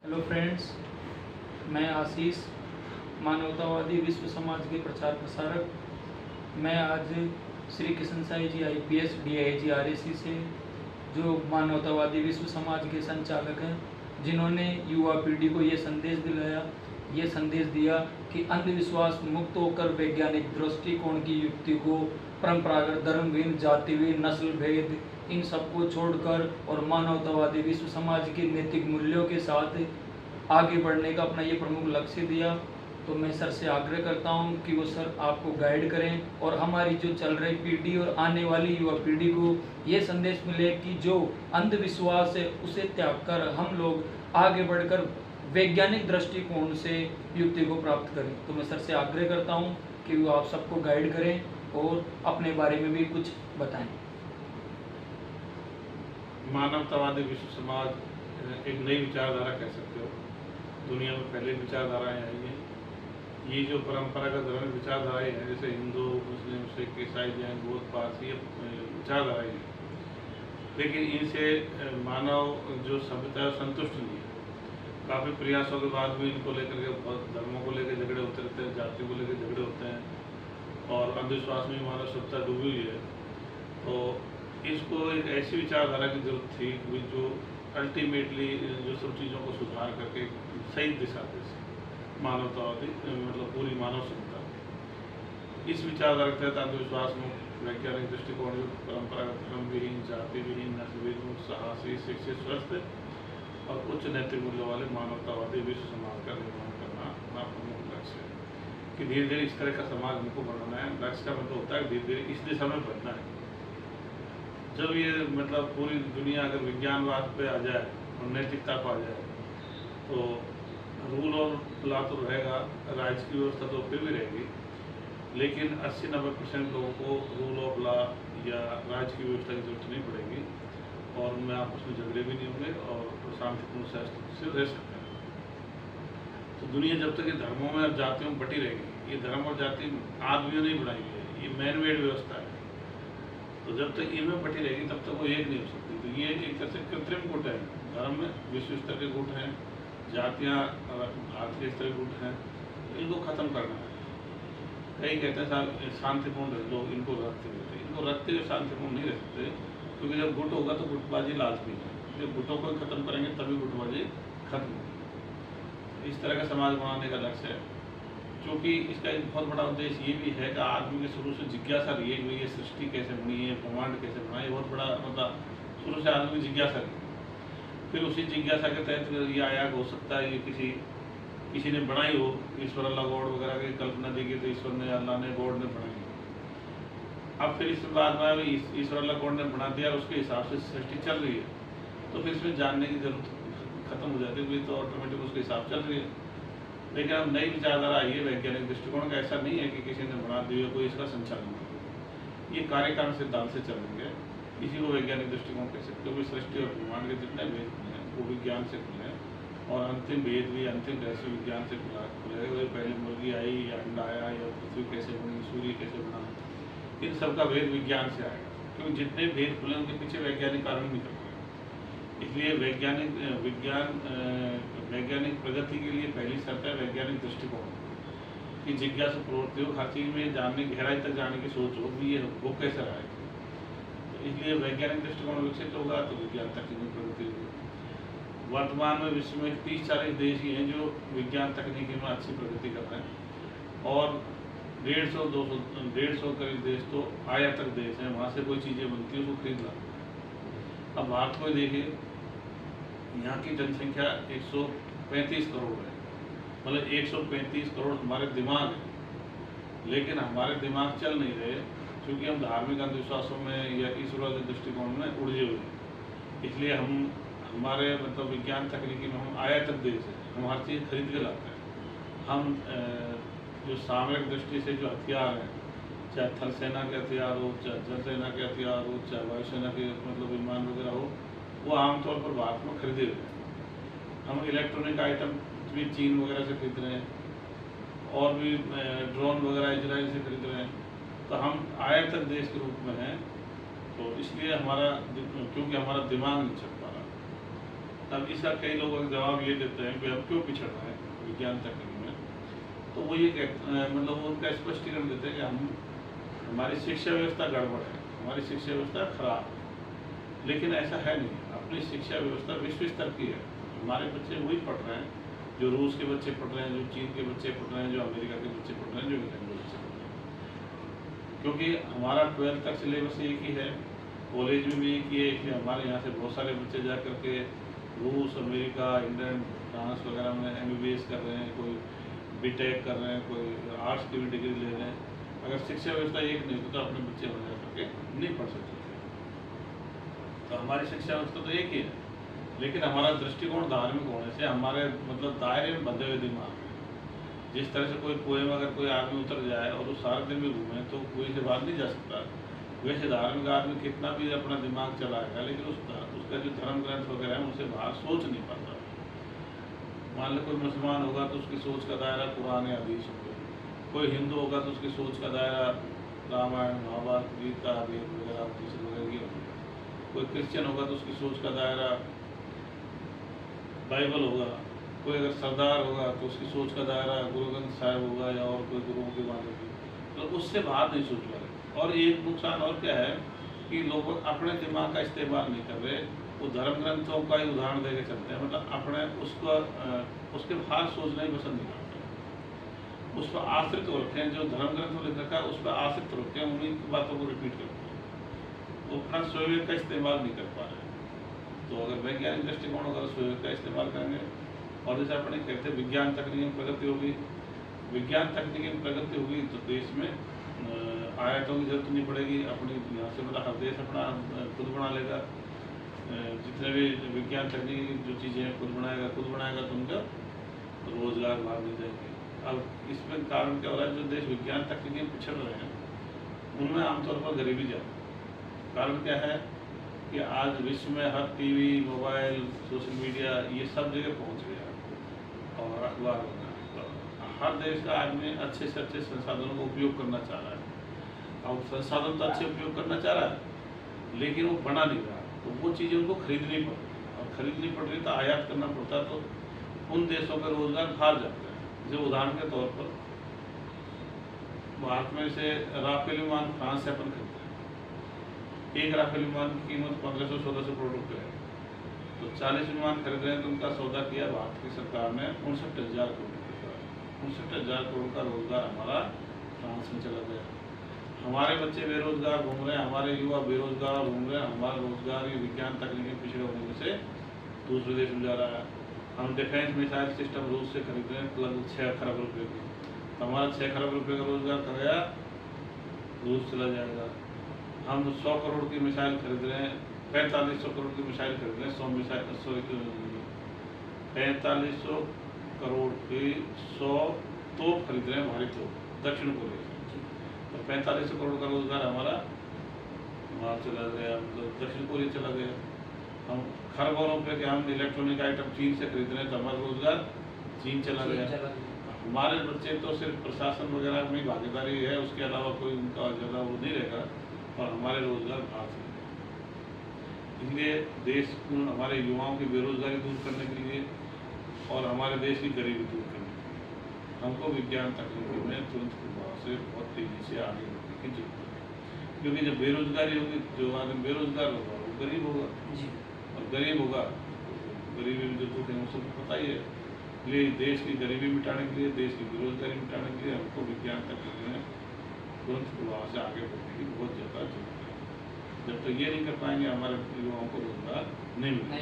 Hello friends, मैं आशीष, मानवतावादी विश्व समाज के प्रचार प्रसारक। मैं आज श्री कृष्ण साई जी IPS DIG RAC से, जो मानवतावादी विश्व समाज के संचालक हैं, जिन्होंने युवा पीढ़ी को ये संदेश दिया कि अंधविश्वास मुक्त होकर वैज्ञानिक दृष्टिकोण की युक्ति को, परंपरागत धर्मविहीन, जातिविहीन, नस्ल भेद, इन सबको छोड़कर और मानवतावादी विश्व समाज के नैतिक मूल्यों के साथ आगे बढ़ने का अपना ये प्रमुख लक्ष्य दिया। तो मैं सर से आग्रह करता हूँ कि वो सर आपको गाइड करें और हमारी जो चल रही पीढ़ी और आने वाली युवा पीढ़ी को ये संदेश मिले कि जो अंधविश्वास है उसे त्याग कर हम लोग आगे बढ़कर वैज्ञानिक दृष्टिकोण से युक्ति को प्राप्त करें। तो मैं सर से आग्रह करता हूँ कि वो आप सबको गाइड करें और अपने बारे में भी कुछ बताएं। मानवतावादी विश्व समाज एक नई विचारधारा कह सकते हो। दुनिया में पहले विचारधाराएं आई हैं। ये जो परंपरागत धर्म विचारधाराएं हैं, जैसे हिंदू, मुस्लिम, सिख, ईसाई, जैन, बौद्ध, पारसी, ये विचारधाराएं हैं, लेकिन इनसे मानव जो सभ्यता संतुष्ट नहीं है। काफ़ी प्रयासों के बाद भी इनको लेकर के, धर्मों को लेकर झगड़े होते रहते हैं, जातियों को लेकर झगड़े होते हैं और अंधविश्वास में मानव सभ्यता डूबी हुई है। तो इसको एक ऐसी विचारधारा की जरूरत थी कि जो अल्टीमेटली जो सब चीज़ों को सुधार करके सही दिशा दे सके, मानवतावादी मतलब पूरी मानव सभ्यता। इस विचारधारा के तहत अंधविश्वास मुक्त, वैज्ञानिक दृष्टिकोण, परंपरागत धर्म विहीन, जाति विहीन, नस्ल विहीन, साहसी, शिक्षित, स्वस्थ और उच्च नैतिक मूल्यों वाले मानवतावादी विश्व समाज का निर्माण करना अपना प्रमुख लक्ष्य है। कि धीरे धीरे इस तरह का समाज हमको बनाना है। लक्ष्य का मतलब होता है धीरे धीरे इस दिशा में बढ़ना है। जब ये मतलब पूरी दुनिया अगर विज्ञानवाद पे आ जाए और नैतिकता पर आ जाए तो रूल और लॉ तो रहेगा, राज्य की व्यवस्था तो फिर भी रहेगी, लेकिन 80-90% लोगों को रूल ऑफ लॉ या राज्य की व्यवस्था की जरूरत नहीं पड़ेगी और उनमें आपस में झगड़े भी नहीं होंगे और शांतिपूर्ण से रह सकते हैं। तो दुनिया जब तक ये धर्मों में और जातियों में बटी रहेगी, ये धर्म और जाति आदमियों ने बनाई है, ये मैन मेड व्यवस्था है, तो जब तक इनमें बटी रहेगी तब तक वो एक नहीं हो सकती। तो ये एक तरह से कृत्रिम गुट है। धर्म में विश्व स्तर के गुट हैं, जातियाँ भारतीय स्तर के गुट हैं, तो इनको खत्म करना है। कई कहते हैं साहब शांतिपूर्ण लोग इनको रखते रहते, इनको रखते हुए शांतिपूर्ण नहीं रह सकते, क्योंकि जब गुट होगा तो गुटबाजी लाजमी है। जब गुटों को खत्म करेंगे तभी गुटबाजी खत्म होगी। इस तरह का समाज बनाने का लक्ष्य है। क्योंकि इसका एक बहुत बड़ा उद्देश्य ये भी है कि आदमी के शुरू से जिज्ञासा रही है कि ये सृष्टि कैसे बनी है, ब्रह्मांड कैसे बना, ये बहुत बड़ा मतलब शुरू से आदमी की जिज्ञासा रही। फिर उसी जिज्ञासा के तहत ये आया हो सकता है ये किसी ने बनाई हो, ईश्वर अल्लाह गॉड वगैरह की कल्पना दी गई तो ईश्वर ने, अल्लाह ने, गॉड ने बनाई। अब फिर इस बाद में ईश्वर अल्लाह गॉड ने बना दिया और उसके हिसाब से सृष्टि चल रही है, तो फिर इसमें जानने की जरूरत खत्म हो जाती है, तो ऑटोमेटिक उसके हिसाब चल रही है। लेकिन अब नई विचारधारा आई है वैज्ञानिक दृष्टिकोण का। ऐसा नहीं है कि किसी ने बना दिया कोई इसका संचालन कर, ये कार्यकारण सिद्धांत से चलेंगे। इसी को वैज्ञानिक दृष्टिकोण कह सकते हो। सृष्टि और ब्रह्मांड के जितने भेद हैं वो विज्ञान से खुले हैं और अंतिम भेद भी, अंतिम रहस्य विज्ञान से खुले। वो पहले मुर्गी आई या अंडा आया या पृथ्वी कैसे बनी, सूर्य कैसे बना, इन सबका भेद विज्ञान से आएगा, क्योंकि जितने भेद खुले उनके पीछे वैज्ञानिक कारण निकल रहे हैं। इसलिए वैज्ञानिक प्रगति के लिए पहली शर्त है वैज्ञानिक दृष्टिकोण की जिज्ञासा प्रवृत्ति हो, हर चीज़ में जानने, गहराई तक जाने की सोच हो भी, ये वो कैसे रहा है। तो इसलिए वैज्ञानिक दृष्टिकोण विकसित होगा तो विज्ञान तकनीकी प्रगति होगी। वर्तमान में विश्व में 30-40 देश ही हैं जो विज्ञान तकनीकी में अच्छी प्रगति कर रहे हैं और 150-200 करीब देश तो आयातक देश हैं, वहाँ से कोई चीज़ें बनती है उसको खरीद लाते। अब भारत को देखिए, यहाँ की जनसंख्या 135 करोड़ है, मतलब 135 करोड़ हमारे दिमाग है, लेकिन हमारे दिमाग चल नहीं रहे क्योंकि हम धार्मिक अंधविश्वासों में या ईश्वर के दृष्टिकोण में उलझे हुए हैं। इसलिए हमारे मतलब विज्ञान तकनीकी में हम आयातक देश है, हम हर चीज़ खरीद के लाते हैं। हम जो सामरिक दृष्टि से जो हथियार हैं, चाहे थल सेना के हथियार हो, चाहे जल सेना के हथियार हो, चाहे वायुसेना के मतलब विमान वगैरह हो, वो आमतौर पर भारत में खरीदे हुए हैं। हम इलेक्ट्रॉनिक आइटम भी चीन वगैरह से खरीद रहे हैं और भी ड्रोन वगैरह इजराइल से खरीद रहे हैं। तो हम आयातक देश के रूप में हैं, तो इसलिए हमारा, क्योंकि हमारा दिमाग नहीं चल पा रहा। तब इसका कई लोग जवाब ये देते हैं कि हम क्यों पिछड़ रहे हैं विज्ञान तकनीक में। तो वो ये मतलब वो उनका स्पष्टीकरण देते हैं कि हमारी शिक्षा व्यवस्था गड़बड़ है, हमारी शिक्षा व्यवस्था खराब है। लेकिन ऐसा है नहीं, अपनी शिक्षा व्यवस्था विश्व स्तर की है। हमारे बच्चे वही पढ़ रहे हैं जो रूस के बच्चे पढ़ रहे हैं, जो चीन के बच्चे पढ़ रहे हैं, जो अमेरिका के बच्चे पढ़ रहे हैं, जो इंग्लैंड के बच्चे पढ़ रहे हैं। क्योंकि हमारा 12th तक सिलेबस एक ही है, कॉलेज में भी एक ही है, इसलिए हमारे यहाँ से बहुत सारे बच्चे जा करके रूस, अमेरिका, इंग्लैंड, फ्रांस वगैरह में MBBS कर रहे हैं, कोई BTech कर रहे हैं, कोई आर्ट्स की भी डिग्री ले रहे हैं। अगर शिक्षा व्यवस्था एक नहीं होती तो अपने बच्चे वहाँ जा करके नहीं पढ़ सकते। तो हमारी शिक्षा व्यवस्था तो एक ही है, लेकिन हमारा दृष्टिकोण धार्मिक होने से हमारे मतलब दायरे में बंधे हुए दिमाग है। जिस तरह से कोई कुएं में अगर कोई आदमी उतर जाए और वो सारे दिन में घूमे तो कुएं से बाहर नहीं जा सकता। वैसे धार्मिक आदमी कितना भी अपना दिमाग चलाएगा, लेकिन उसका जो धर्म ग्रंथ वगैरह है उनसे बाहर सोच नहीं पाता। मान लो कोई मुसलमान होगा तो उसकी सोच का दायरा कुरान या हदीस होगा, कोई हिंदू होगा तो उसकी सोच का दायरा रामायण, महाभारत, गीता, वेद वगैरह वगैरह की होगी। कोई क्रिश्चियन होगा तो उसकी सोच का दायरा बाइबल होगा। कोई अगर सरदार होगा तो उसकी सोच का दायरा गुरु ग्रंथ साहिब होगा या और कोई गुरुओं की बात होगी। तो उससे बाहर नहीं सोच पा रहे। और एक नुकसान और क्या है कि लोग अपने दिमाग का इस्तेमाल नहीं कर रहे, वो धर्म ग्रंथों का ही उदाहरण देके चलते हैं। मतलब अपने उसके बाहर सोचना ही पसंद नहीं करते, उस पर आश्रित हो रखे हैं। जो धर्म ग्रंथ में लिख रखा है उस पर आश्रित हो रखे हैं, उन्हीं की बातों को रिपीट करते हैं, वो अपना स्वयं का इस्तेमाल नहीं कर पा रहे। तो अगर वैज्ञानिक दृष्टिकोण होगा तो स्वयं का इस्तेमाल करेंगे। और जैसे अपने कहते हैं विज्ञान तकनीक में प्रगति होगी, विज्ञान तकनीक में प्रगति होगी तो देश में आयातों की जरूरत नहीं पड़ेगी। अपनी यहाँ से मतलब हर देश अपना खुद बना लेगा। जितने भी विज्ञान तकनीकी जो चीज़ें हैं खुद बनाएगा तो उनका रोजगार बाहर मिल जाएंगे। अब इसमें कारण क्या हो रहा है, जो देश विज्ञान तकनीकी में पिछड़ रहे हैं उनमें आमतौर पर गरीबी ज़्यादा। कारण क्या है कि आज विश्व में हर टीवी, मोबाइल, सोशल मीडिया ये सब जगह पहुँच गया और अखबार वगैरह। तो हर देश का आदमी अच्छे से अच्छे संसाधनों का उपयोग करना चाह रहा है। अब संसाधन तो अच्छे उपयोग करना चाह रहा है लेकिन वो बना नहीं रहा, तो वो चीज़ें उनको खरीदनी पड़ रही, और खरीदनी पड़ रही तो आयात करना पड़ता, तो उन देशों का रोजगार बाहर जाता है। जो उदाहरण के तौर पर भारत में से राफेल विमान फ्रांस से अपन खरीदते हैं। एक राफेल विमान की कीमत 1500-1600 करोड़ रुपये है। तो 40 विमान खरीद रहे हैं तो उनका सौदा किया भारत की सरकार ने 59,000 करोड़ रुपये का। 59,000 करोड़ का रोजगार हमारा फ्रांस में चला गया। हमारे बच्चे बेरोजगार घूम रहे हैं, हमारे युवा बेरोजगार घूम रहे हैं। हमारा रोजगार ये विज्ञान तकनीकी पिछड़े होने से दूसरे देश में जा रहा है। हम डिफेंस मिसाइल सिस्टम रूस से खरीद रहे हैं लगभग 6 खरब रुपये की, तो हमारा 6 खरब रुपये का रोजगार कर गया, रूस चला जाएगा। हम 100 करोड़ की मिसाइल खरीद रहे हैं, 4500 करोड़ की मिसाइल खरीद रहे हैं, 100 मिसाइल 4500 करोड़ की 100 तोप खरीद रहे हैं, भारी तोप दक्षिण कोरिया से। तो 4500 करोड़ का रोजगार हमारा वहाँ चला गया, मतलब दक्षिण कोरिया चला गया। हम खरबों रुपये के हम इलेक्ट्रॉनिक आइटम चीन से खरीद रहे हैं तो हमारा रोजगार चीन चला गया। हमारे बच्चे तो सिर्फ प्रशासन वगैरह में भागीदारी है, उसके अलावा कोई उनका ज़्यादा वो नहीं रहेगा, और हमारे रोजगार बाहर से। इसलिए देश हमारे युवाओं की बेरोजगारी दूर करने के लिए और हमारे देश की गरीबी दूर करने के लिए हमको विज्ञान तकनीकी में तुरंत प्रभाव से बहुत तेज़ी से आगे बढ़ने की जरूरत है। क्योंकि जब बेरोजगारी होगी, जो आदमी बेरोजगार होगा वो गरीब होगा, और गरीब होगा तो गरीबी में जो दुख है वो सबको पता ही है। इसलिए देश की गरीबी मिटाने के लिए, देश की बेरोजगारी मिटाने के लिए हमको विज्ञान तकनीक में तुरंत प्रभाव से आगे बढ़ने की बहुत ज़्यादा जरूरत है। जब तक ये नहीं कर पाएंगे हमारे युवाओं को रोजगार नहीं मिलेगा।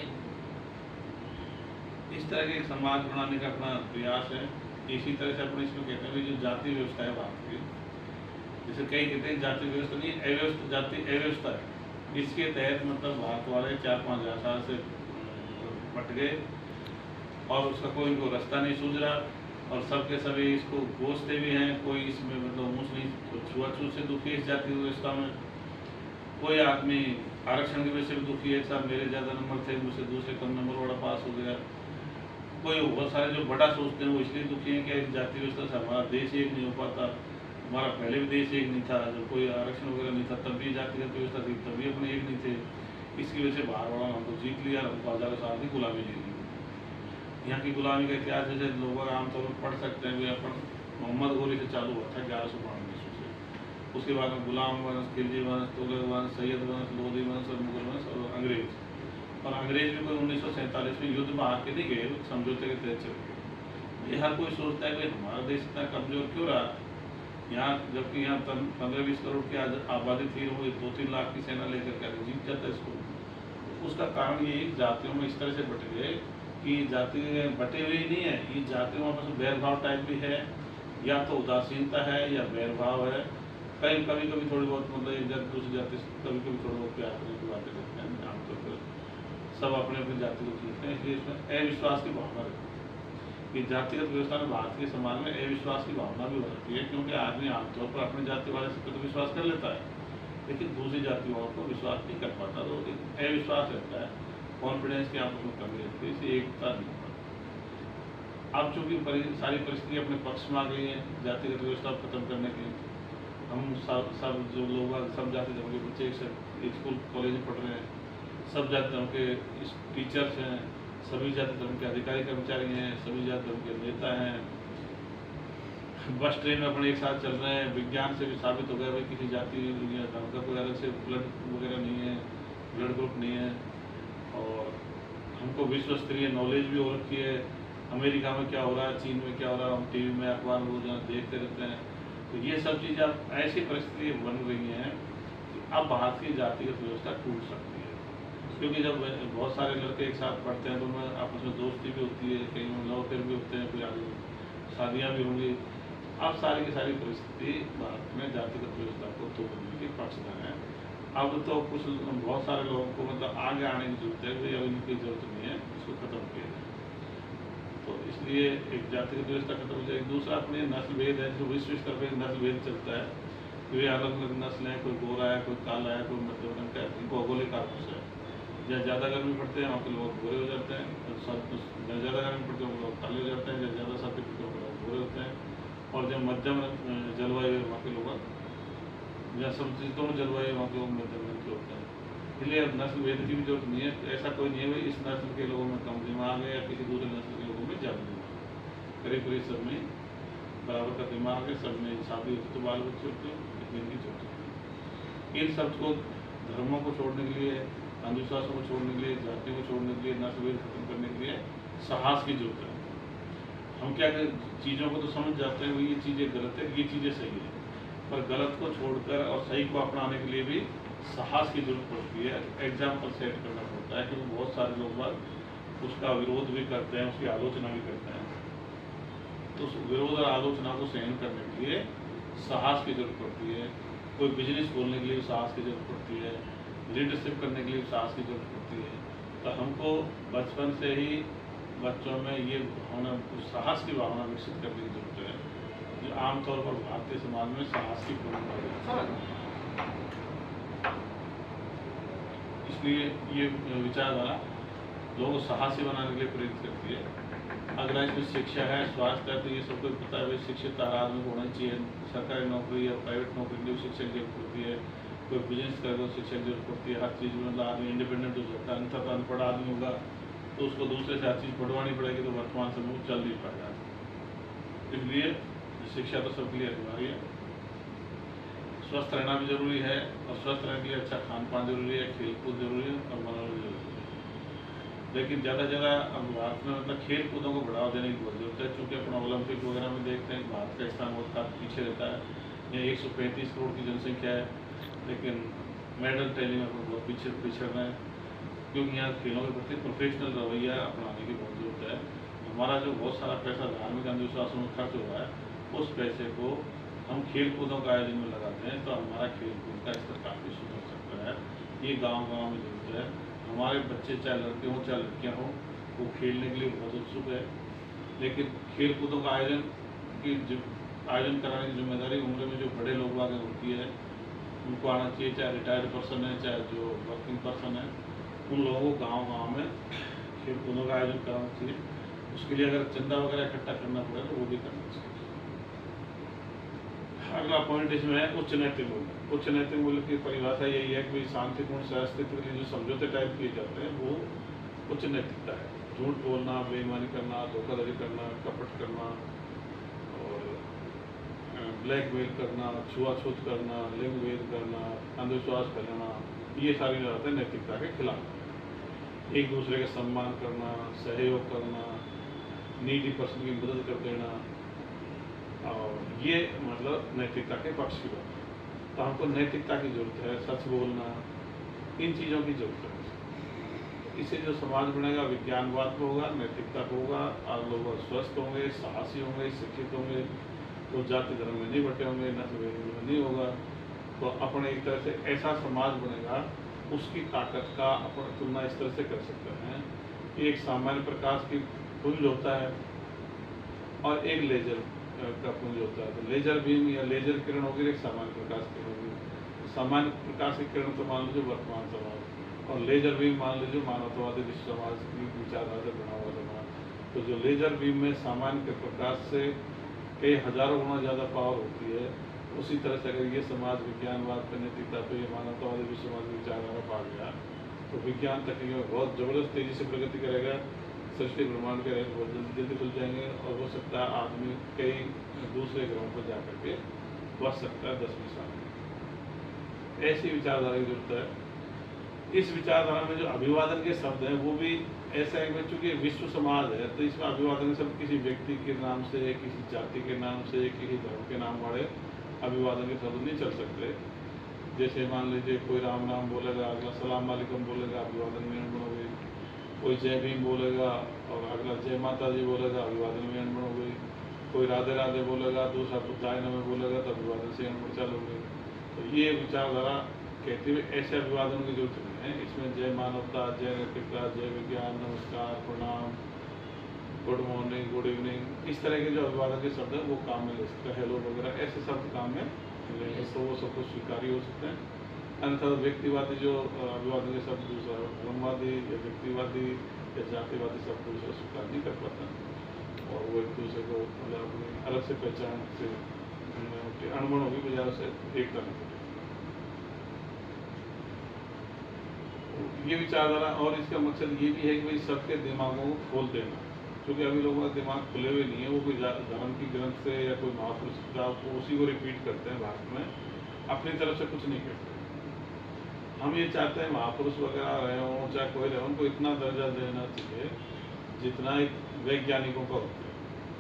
इस तरह के एक समाज बनाने का अपना प्रयास है। इसी तरह से अपने इसमें कहते हैं जो जाति व्यवस्था है भारत की, जैसे कई कहते हैं जाति व्यवस्था नहीं, अव्यवस्था जाति अव्यवस्था है। इसके तहत मतलब भारत वाले 4-5 हज़ार साल से बट गए और उसका कोई इनको रास्ता नहीं सूझ रहा, और सबके सभी इसको कोसते भी हैं। कोई इसमें मतलब ऊँच नीच छुआछूत से दुखी है इस जाति व्यवस्था में। कोई आदमी आरक्षण की वजह से भी दुखी है, साहब मेरे ज़्यादा नंबर थे, मुझसे दूसरे कम नंबर वाला पास हो गया। कोई बहुत सारे जो बड़ा सोचते हैं वो इसलिए दुखी हैं कि इस जाति व्यवस्था से हमारा देश एक नहीं हो पाता। हमारा पहले भी देश एक नहीं था, जब कोई आरक्षण वगैरह नहीं था तब भी जातिगत व्यवस्था थी, तभी अपने एक नहीं थे। इसकी वजह से बाहर वालों ने हमको जीत लिया, हमको हज़ारों साल की गुलामी ले ली। यहाँ की गुलामी का इतिहास जैसे लोग आमतौर पर पढ़ सकते हैं, वे अपन मोहम्मद गोरी से चालू हुआ था 1192 से। उसके बाद में गुलाम वंश, खिलजी वंश, तुगलक वंश, सैयद वंश, लोधी वंश और मुगल वंश और अंग्रेज। और अंग्रेज भी कोई 1947 में युद्ध में आके नहीं गए, समझौते के तहत चले गए। ये हर कोई सोचता है कि हमारा देश इतना कमज़ोर क्यों रहा यहाँ, जबकि यहाँ 15-20 करोड़ की आबादी थी, वो 2-3 लाख की सेना लेकर के जीत जाता है इसको। उसका कारण ये जातियों में इस तरह से बट गए कि जाति बटे हुए ही नहीं है, ये जातियों में आपस में भेदभाव टाइप भी है, या तो उदासीनता है या भेदभाव है। कभी कभी थोड़ी बहुत मतलब एक जाति दूसरी जाति से कभी थोड़ी बहुत प्यार करने की बातें करते हैं, आमतौर पर सब अपने अपनी जाति को खींचते हैं। इसलिए इसमें अविश्वास की भावना रहती है कि जातिगत व्यवस्था में भारतीय समाज में अविश्वास की भावना भी हो जाती है, क्योंकि आदमी आमतौर पर अपनी जाति वाले से तो विश्वास कर लेता है, लेकिन दूसरी जाति वालों को विश्वास नहीं कर पाता, तो अविश्वास रहता है, कॉन्फिडेंस की आपस में कमी रहती है, इससे एकता नहीं हो पाती। अब चूँकि सारी परिस्थिति अपने पक्ष में आ गई है जातिगत व्यवस्था को खत्म करने के लिए, हम सब जो लोग सब जाति धर्म के बच्चे एक स्कूल कॉलेज में पढ़ रहे हैं, सब जाति धर्म के टीचर्स हैं, सभी जाति धर्म के अधिकारी कर्मचारी हैं, सभी जाति धर्म के नेता हैं, बस ट्रेन में अपने एक साथ चल रहे हैं। विज्ञान से भी साबित हो गया भाई किसी जाति या धर्म का कोई अलग से ब्लड वगैरह नहीं है, ब्लड ग्रुप नहीं है। और हमको विश्व स्तरीय नॉलेज भी हो रखी है, अमेरिका में क्या हो रहा है, चीन में क्या हो रहा है, हम टीवी में अखबार में रोजाना देखते रहते हैं। तो ये सब चीज़ें अब ऐसी परिस्थिति बन रही हैं कि अब भारत की जातिगत व्यवस्था टूट सकती है, क्योंकि जब बहुत सारे लड़के एक साथ पढ़ते हैं तो उनमें आपस में दोस्ती भी होती है, कई में लव अफेयर भी होते हैं, कोई आगे शादियाँ भी होंगी। अब सारी की सारी परिस्थिति भारत में जातिगत व्यवस्था को तोड़ने के पक्षधर है। अब तो कुछ बहुत सारे लोगों को मतलब आगे आने की जरूरत है, कोई अभी इनकी जरूरत नहीं है, इसको खत्म किया जाए। तो इसलिए एक जातिगत व्यवस्था खत्म हो जाएगी। दूसरा अपने नस्ल भेद है, जो विश्व स्तर पर नस्ल भेद चलता है, वे अलग अलग नस्ल हैं, कोई गोरा है, कोई काला है, कोई मध्यम रंग का है, भौगोलिक कारण से जहाँ ज़्यादा गर्मी पड़ते हैं वहाँ के लोग गोरे हो जाते हैं, और जहाँ ज़्यादा गर्मी पड़ते हैं वो लोग काले हो जाते हैं, जहाँ ज़्यादा सर्दी पड़ती है वो लोग गोरे होते हैं। और जब मध्यम जलवायु है वहाँ के लोग, जहाँ समशीतोष्ण जलवायु है वहाँ के लोग मध्यम रंग के होते हैं। इसलिए अब नस्ल भेद की भी जरूरत नहीं है, ऐसा कोई नहीं है भाई इस नस्ल के लोगों में कम दिमाग है या किसी दूसरे नस्ल के लोगों में ज़्यादा दिमाग है। करीब सब में बराबर का दिमाग है, सब में शादी होती तो बाल बच्चे होते हैं, इनकी जरूरत है। इन सब को धर्मों को छोड़ने के लिए, अंधविश्वासों को छोड़ने के लिए, जातियों को छोड़ने के लिए, नस्ल भेद खत्म करने के लिए साहस की जरूरत है। हम क्या चीज़ों को तो समझ जाते हैं ये चीज़ें गलत है, ये चीज़ें सही है, पर गलत को छोड़कर और सही को अपनाने के लिए भी साहस की जरूरत पड़ती है, एग्जाम्पल सेट करना पड़ता है। क्योंकि बहुत सारे लोग बात उसका विरोध भी करते हैं, उसकी आलोचना भी करते हैं। तो उस विरोध और आलोचना को सहन करने के लिए साहस की जरूरत पड़ती है। कोई बिजनेस खोलने के लिए साहस की जरूरत पड़ती है, लीडरशिप करने के लिए साहस की जरूरत पड़ती है। तो हमको बचपन से ही बच्चों में ये भावना, साहस की भावना विकसित करने की जरूरत है, जो आमतौर पर भारतीय समाज में साहस की कमी है। इसलिए ये विचारधारा लोगों को साहसी बनाने के लिए प्रेरित करती है। अगर इसमें शिक्षा है, स्वास्थ्य है, तो ये सबको पता है भाई शिक्षित आदमी को होना चाहिए। सरकारी नौकरी या प्राइवेट नौकरी के लिए शिक्षा की जरूरत पड़ती है, कोई बिजनेस करे तो शिक्षा की जरूरत पड़ती है। हर चीज़ में मतलब आदमी इंडिपेंडेंट हो सकता है, अन्यथा अनपढ़ आदमी होगा तो उसको दूसरे से हर चीज़ पढ़वानी पड़ेगी, तो वर्तमान समय में चल नहीं पाएगा। इसलिए शिक्षा तो सबके लिए अनिवार्य है। स्वस्थ रहना भी जरूरी है, और स्वस्थ रहने के लिए अच्छा खान पान जरूरी है, खेल कूद जरूरी है और मनोरंजन जरूरी है। लेकिन ज़्यादा अब भारत में मतलब खेल कूदों को बढ़ावा देने की बहुत जरूरत है, क्योंकि अपना ओलंपिक वगैरह में देखते हैं भारत का स्थान बहुत काफ़ी पीछे रहता है। यहाँ 135 करोड़ की जनसंख्या है, लेकिन मेडल टैली में बहुत पीछे पिछड़ रहे हैं, क्योंकि यहाँ खेलों के प्रति प्रोफेशनल रवैया अपनाने की बहुत जरूरत है। हमारा जो बहुत सारा पैसा धार्मिक अंधविश्वासों में खर्च हो रहा है, उस पैसे को हम खेल कूदों का आयोजन में लगाते हैं, तो हमारा खेल कूद का स्तर काफ़ी सुधर सकता है। ये गांव गांव में जरूरत है। हमारे बच्चे चाहे लड़के हों चाहे लड़कियां हों, वो खेलने के लिए बहुत उत्सुक है, लेकिन खेल कूदों का आयोजन कराने की जिम्मेदारी उम्र में जो बड़े लोग आगे होती है उनको आना चाहिए, चाहे रिटायर्ड पर्सन है चाहे जो वर्किंग पर्सन है, उन लोगों को गाँव गाँव में खेल कूदों का आयोजन कराना चाहिए। उसके लिए अगर चंदा वगैरह इकट्ठा करना पड़े तो वो भी करना चाहिए। अगला पॉइंट इसमें है उच्च नैतिक मूल्य। उच्च नैतिक मूल्य की परिभाषा यही है कि शांतिपूर्ण सहअस्तित्व के लिए जो समझौते टाइप किए जाते हैं वो उच्च नैतिकता है। झूठ बोलना, बेईमानी करना, धोखाधड़ी करना, कपट करना और ब्लैकमेल करना, छुआछूत करना, लिंग भेद करना, अंधविश्वास फैलाना, ये सारी जो आते हैं नैतिकता के खिलाफ। एक दूसरे का सम्मान करना, सहयोग करना, नीडी पर्सन की मदद कर देना, और ये मतलब नैतिकता के पक्ष की बात है। तो हमको नैतिकता की जरूरत है, सच बोलना, इन चीज़ों की जरूरत है। इससे जो समाज बनेगा विज्ञानवाद को होगा, नैतिकता को होगा, और लोग स्वस्थ होंगे, साहसी होंगे, शिक्षित होंगे, तो जाति धर्म में नहीं बटे होंगे, नस्ल भेद में नहीं होगा। तो अपने एक तरह से ऐसा समाज बनेगा, उसकी ताकत का अपन तुलना इस तरह से कर सकते हैं कि एक सामान्य प्रकाश की पुंज होता है और एक लेजर का पुंज होता है। तो लेजर बीम या लेजर किरण होगी, एक सामान्य प्रकाश किरण होगी। सामान्य प्रकाश की किरण तो मान लीजिए वर्तमान समाज, और लेजर बीम मान लीजिए मानवतावादी विश्व समाज की विचारधारा से बना हुआ समाज। तो जो लेजर बीम में सामान्य के प्रकाश से कई हजारों गुना ज़्यादा पावर होती है, उसी तरह से अगर ये समाज विज्ञानवाद पे, नैतिकता पे, मानवतावादी विश्व समाज की विचारधारा पा गया तो विज्ञान तकनीक में बहुत ज़बरदस्त तेज़ी से प्रगति करेगा। सृष्टि ब्रह्मांड के रहस्य बहुत जल्दी जल्दी खुल जाएंगे, और हो सकता है आदमी कई दूसरे ग्रहों पर जा करके बच सकता है 10-20 साल में। ऐसी विचारधारा की जरूरत है। इस विचारधारा में जो अभिवादन के शब्द हैं वो भी ऐसा है कि चूँकि विश्व समाज है, तो इसमें अभिवादन के शब्द किसी व्यक्ति के नाम से, किसी जाति के नाम से, किसी धर्म के नाम वाले अभिवादन के शब्द नहीं चल सकते। जैसे मान लीजिए कोई राम नाम बोलेगा, अगला सलाम वालेकुम बोलेगा, अभिवादन में अनबन हो गई। कोई जय भीम बोलेगा और अगला जय माता जी बोलेगा, अभिवादन में अनबन हो गई। कोई राधे राधे बोलेगा, दूसरा बुद्धाय नमः बोलेगा, तो अभिवादन से अनबन चालू हो गई। तो ये विचारधारा कहते हुए ऐसे अभिवादन की जरूरत नहीं है। इसमें जय मानवता, जय नैतिकता, जय विज्ञान, नमस्कार, प्रणाम, गुड मॉर्निंग, गुड इवनिंग, इस तरह के जो अभिवादन के शब्द हैं वो काम में ले सकते हैं। हेलो वगैरह ऐसे शब्द काम में लेंगे तो वो सब कुछ स्वीकार्य हो सकते हैं। अन्यथा व्यक्तिवादी जो अभिवादन के शब्द दूसरा, धर्मवादी या व्यक्तिवादी या जातिवादी शब्द दूसरा स्वीकार नहीं कर पाता, और वो एक दूसरे को मतलब अपनी अलग से पहचान से अणबण होगी, बजाय से एकता नहीं करेगी। ये विचारधारा और इसका मकसद ये भी है कि भाई सबके दिमागों को खोल देना, क्योंकि अभी लोगों का दिमाग खुले हुए नहीं है। वो कोई धर्म की ग्रंथ से या कोई महापुरुष का उसी को रिपीट करते हैं भारत में, अपनी तरफ से कुछ नहीं करते। हम ये चाहते हैं महापुरुष वगैरह रहे हों चाहे कोई रहे, उनको इतना दर्जा देना चाहिए जितना एक वैज्ञानिकों का होता है।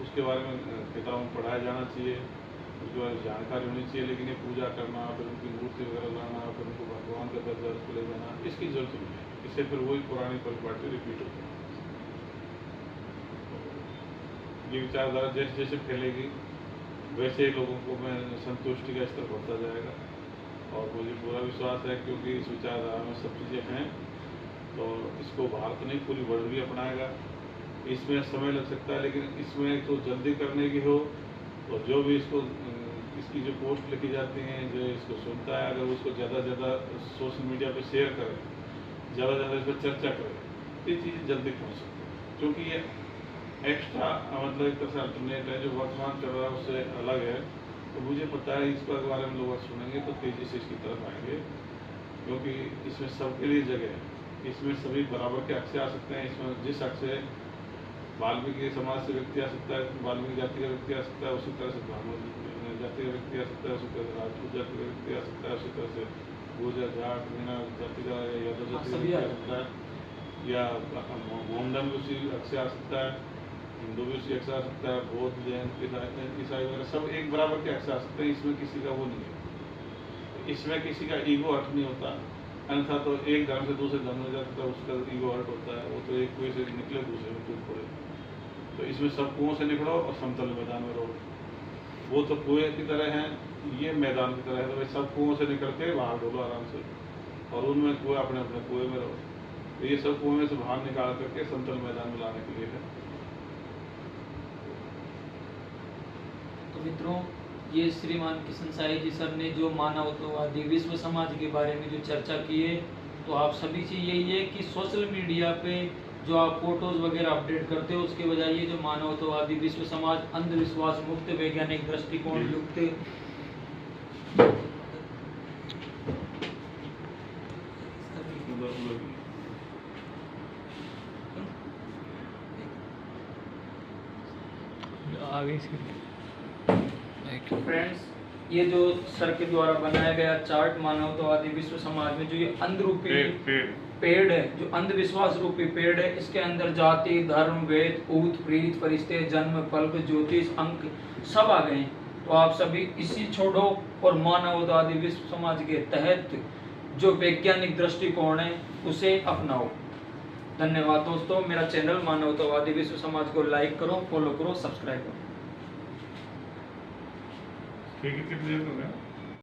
उसके बारे में किताबों में पढ़ाया जाना चाहिए, उसके बारे में जानकारी होनी चाहिए। लेकिन ये पूजा करना, फिर उनकी मूर्ति वगैरह लाना, फिर उनको भगवान का दर्जा उसको ले जाना, इसकी जरूरत नहीं है। इससे फिर वही पुरानी परिपाटी रिपीट होती है। ये विचारधारा जैसे जैसे फैलेगी वैसे ही लोगों को में संतुष्टि का स्तर बढ़ता जाएगा, और मुझे पूरा विश्वास है क्योंकि इस विचारधारा में सब चीज़ें हैं, तो इसको भारत नहीं पूरी वर्ल्ड भी अपनाएगा। इसमें समय लग सकता है, लेकिन इसमें तो जल्दी करने की हो तो जो भी इसकी जो पोस्ट लिखी जाती हैं, जो इसको सुनता है, अगर उसको ज़्यादा से ज़्यादा सोशल मीडिया पे शेयर करें, ज़्यादा से ज़्यादा इस पर चर्चा करें, ये चीज़ें जल्दी पहुँच सकती है। क्योंकि ये एक्स्ट्रा मतलब एक तरह से अल्टरनेट है, जो वर्तमान चल रहा है उससे अलग है। तो मुझे पता है इस पर बारे में लोग सुनेंगे तो तेज़ी से इसकी तरफ आएंगे, क्योंकि इसमें सबके लिए जगह है। इसमें सभी बराबर के हक से आ सकते हैं। इसमें जिस हक से वाल्मीकि समाज से व्यक्ति आ सकता है, वाल्मीकि जाति का व्यक्ति आ सकता है, उसी तरह से ब्राह्मण जाति का व्यक्ति आ सकता है, उसी तरह से राजपूत जाति का व्यक्ति आ सकता है, उसी तरह से गुर्जर, जाट, मीणा जाति का या यादव जाति का व्यक्ति आ सकता है, या मोमडन भी उसी हक से आ सकता है, हिंदू भी उसी हक से आ सकता है, बौद्ध, जैन, ईसाई वगैरह सब एक बराबर के हक से आ सकते हैं। इसमें किसी का वो नहीं है, इसमें किसी का ईगो हर्ट नहीं होता। अन्यथा तो एक धर्म से दूसरे धर्म में जाता है उसका ईगो हर्ट होता है, वो तो एक कुएं से निकले दूसरे में टूट पड़े। तो इसमें सब कुओं से निकलो और समतल मैदान में रहो। वो तो कुएं की तरह हैं, ये मैदान की तरह है, तो भाई सब कुओं से निकल के बाहर डोलो आराम से, और उनमें कुएं अपने अपने कुएं में रहो। तो ये सब कुएं में से बाहर निकाल करके समतल मैदान में लाने के लिए है। तो मित्रों, ये श्रीमान किशन साई जी सर ने जो मानवतावादी विश्व समाज के बारे में जो चर्चा की है, तो आप सभी से यही है कि सोशल मीडिया पे जो आप फोटोज़ वगैरह अपडेट करते हो, उसके बजाय ये जो मानवतावादी विश्व समाज, अंधविश्वास मुक्त, वैज्ञानिक दृष्टिकोण युक्त आगे फ्रेंड्स, ये जो सर के द्वारा बनाया गया चार्ट मानवतावादी विश्व समाज में जो ये अंधरूपी पेड़ है, जो अंधविश्वास रूपी पेड़ है, इसके अंदर जाति, धर्म, वेद, ऊत, प्रीत, फरिश्ते, जन्म, कल्प, ज्योतिष, अंक सब आ गए हैं। तो आप सभी इसी छोड़ो और मानवतावादी विश्व समाज के तहत जो वैज्ञानिक दृष्टिकोण है उसे अपनाओ। धन्यवाद दोस्तों। मेरा चैनल मानवतावादी विश्व समाज को लाइक करो, फॉलो करो, सब्सक्राइब करो। ठीक है, कितने देर हो गया?